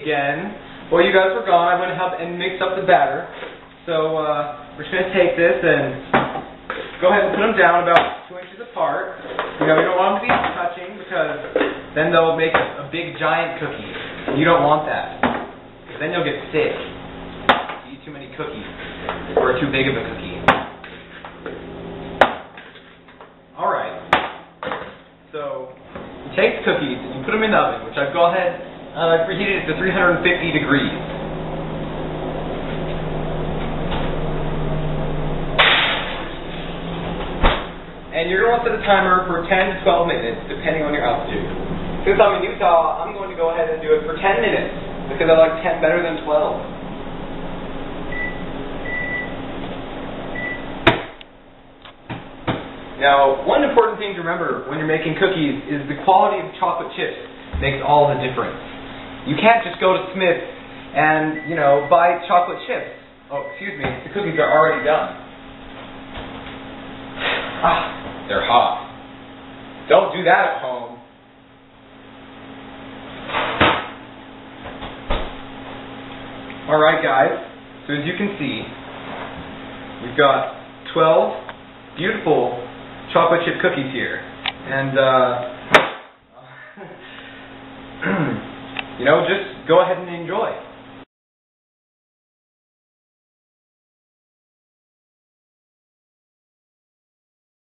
again. While you guys were gone, I went and mixed up the batter. So we're just going to take this and go ahead and put them down about 2 inches apart. You know, you don't want them to be touching because then they'll make a big giant cookie. You don't want that. Then you'll get sick. You eat too many cookies or too big of a cookie. Alright. So you take the cookies and you put them in the oven, which I've gone ahead I've preheated it to 350 degrees. And you're going to want to set a timer for 10 to 12 minutes, depending on your altitude. Since I'm in Utah, I'm going to go ahead and do it for 10 minutes, because I like 10 better than 12. Now, one important thing to remember when you're making cookies is the quality of chocolate chips makes all the difference. You can't just go to Smith's and, you know, buy chocolate chips. Oh, excuse me, the cookies are already done. Ah, they're hot. Don't do that at home. Alright guys, so as you can see, we've got 12 beautiful chocolate chip cookies here. And, you know, just go ahead and enjoy.